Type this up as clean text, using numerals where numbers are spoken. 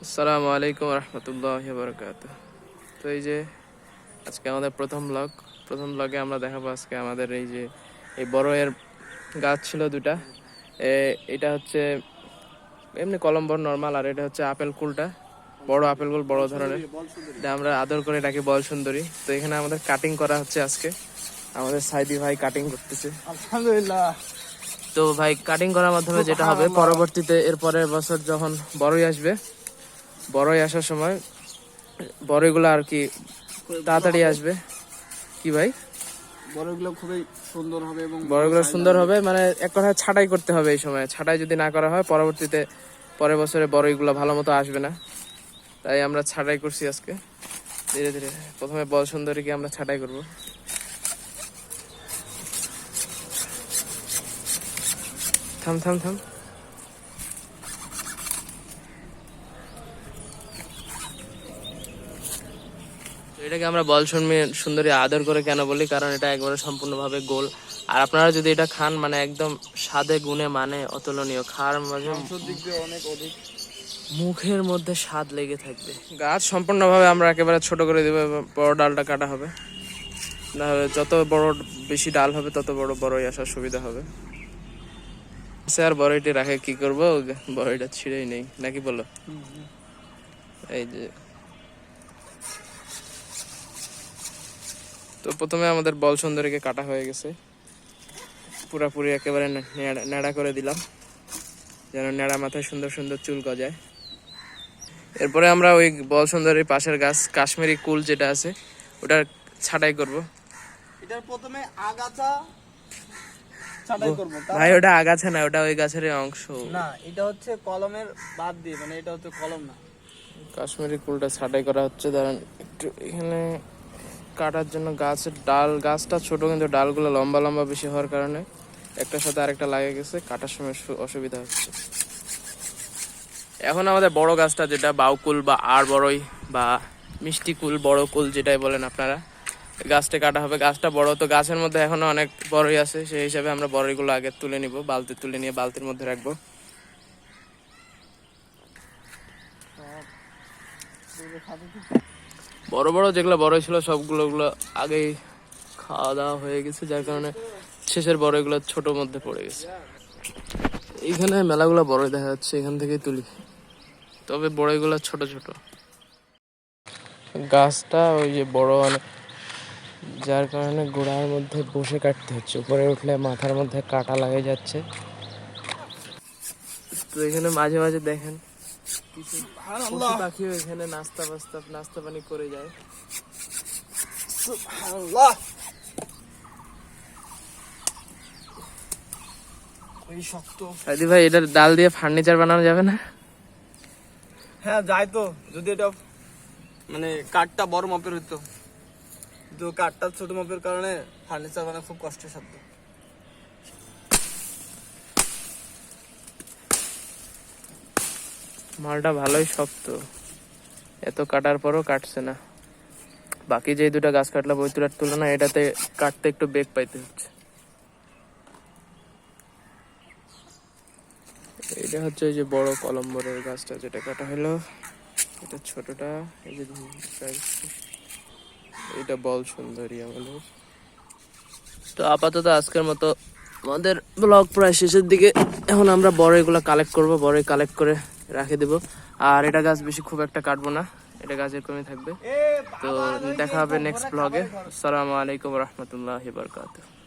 আসসালামু আলাইকুম রহমতুল্লাহি ওয়া বারাকাতুহু। তো এই যে আজকে আমাদের প্রথম ব্লগে আমরা দেখাবো আজকে আমাদের এই যে এই বড়য়ের গাছ ছিল দুটা। এটা হচ্ছে এমনি কলম্বোর নর্মাল, আর এটা হচ্ছে আপেল কুলটা, বড় আপেল কুল, বড় ধরনের, এটা আমরা আদর করে ডাকি বল সুন্দরী। তো এখানে আমাদের কাটিং করা হচ্ছে আজকে, আমাদের সাইদি ভাই কাটিং করতেছে আলহামদুলিল্লাহ। তো ভাই কাটিং করার মাধ্যমে যেটা হবে পরবর্তীতে এর পরের বছর যখন বড়ই আসবে, বড়ই আসার সময় বড়ইগুলো আর কি তাড়াতাড়ি আসবে। কি ভাই, বড়গুলো খুবই সুন্দর হবে এবং বড়গুলো সুন্দর হবে, মানে এক কথায় ছাঁটাই করতে হবে। এই সময় ছাঁটাই যদি না করা হয় পরবর্তীতে পরের বছরে বড়ইগুলো ভালো মতো আসবে না। তাই আমরা ছাঁটাই করছি আজকে ধীরে ধীরে। প্রথমে বল সুন্দরীকে আমরা ছাঁটাই করব। থাম থাম থাম। এটাকে আমরা বল সুন্দরী আদর করে কেন বলি, কারণ এটা একবারে সম্পূর্ণভাবে গোল। আর আপনারা যদি এটা খান, মানে একদম স্বাদে গুণে মানে অতুলনীয়, খাওয়ার মাঝে অনেক অধিক মুখের মধ্যে স্বাদ লেগে থাকবে। গাছ সম্পূর্ণভাবে আমরা একেবারে ছোট করে দেবো এবং বড় ডালটা কাটা হবে, না হলে যত বড় বেশি ডাল হবে তত বড় বড়ই আসার সুবিধা হবে। আর বড়ইটি রাখে কি করবো, বড়ইটা ছিঁড়েই নেই নাকি বলো। এই যে তো প্রথমে আমাদের বল সুন্দরীকে কাটা হয়ে গেছে, পুরাপুরি একেবারে নেড়া করে দিলাম যেন নেড়া মাথায় সুন্দর সুন্দর চুল গজায়। এরপরে আমরা ওই বল সুন্দরীর পাশের গাছ কাশ্মীরি কুল যেটা আছে ওটা ছাঁটাই করব। এটার প্রথমে আগাছা ছাঁটাই করব। ভাই ওটা আগাছা না, ওটা ওই গাছের অংশ না, এটা হচ্ছে কলমের বাদ দিয়ে, মানে এটা হচ্ছে কলম না। কাশ্মীরি কুলটা ছাঁটাই করা হচ্ছে। ধরেন একটু এখানে কাটার জন্য গাছটা ছোট, কিন্তু ডালগুলো লম্বা লম্বা বেশি হওয়ার কারণে একটার সাথে আরেকটা লাগে গেছে, কাটার সময় অসুবিধা হচ্ছে। এখন আমাদের বড় গাছটা যেটা বাউকুল বা আর বড়ই বা মিষ্টি কুল, বড় কুল যেটাই বলেন আপনারা, গাছটা কাটা হবে। গাছটা বড়, তো গাছের মধ্যে এখনো অনেক বড়ই আছে, সেই হিসাবে আমরা বড়ইগুলো আগে তুলে নিব, বালতি তুলে নিয়ে বালতির মধ্যে রাখবো। বড় বড় যেগুলো বড়ই ছিল সবগুলো আগেই খাওয়া দাওয়া হয়ে গেছে, যার কারণে শেষের বড়ইগুলো ছোট মধ্যে পড়ে গেছে। এইখানে মেলাগুলো বড়ই দেখা যাচ্ছে, এখান থেকেই তুলি, তবে বড়ইগুলো ছোট ছোট। গাছটা ওই যে বড় অনেক, যার কারণে গোড়ার মধ্যে বসে কাটতে হচ্ছে, উপরে উঠলে মাথার মধ্যে কাটা লাগে যাচ্ছে। তো এখানে মাঝে মাঝে দেখেন পশু পাখিও এখানে নাস্তা পানি করে যায়। সাইদি ভাই, এটার ডাল দিয়ে ফার্নিচার বানানো যাবে না? হ্যাঁ যায় তো, যদি এটা মানে কাঠটা বড় মাপের হতো, তো কাঠটা ছোট মাপের কারণে ফার্নিচার বানানো খুব কষ্টের সাধ্য। মালটা ভালোই শক্ত, এত কাটার পরও কাটছে না। বাকি যে দুটা গাছ কাটলাম ওই দুটার তুলনায় এটাতে কাটতে একটু বেগ পাইতে হচ্ছে। এটা হচ্ছে এই যে বড় কলম্বরের গাছটা যেটা কাটা হলো, এটা ছোটটা এই যে এটা বল সুন্দরী আমাদের। তো আপাতত আজকের মতো আমাদের ব্লগ প্রায় শেষের দিকে। এখন আমরা বড়ইগুলো কালেক্ট করব, বড়ই কালেক্ট করে রাখে দেব। আর এটা গাছ বেশি খুব একটা কাটবো না, এটা গাছ এরকমই থাকবে। তো দেখা হবে নেক্সট ব্লগে। আসসালামু আলাইকুম রহমতুল্লাহি ওয়া বারাকাতুহু।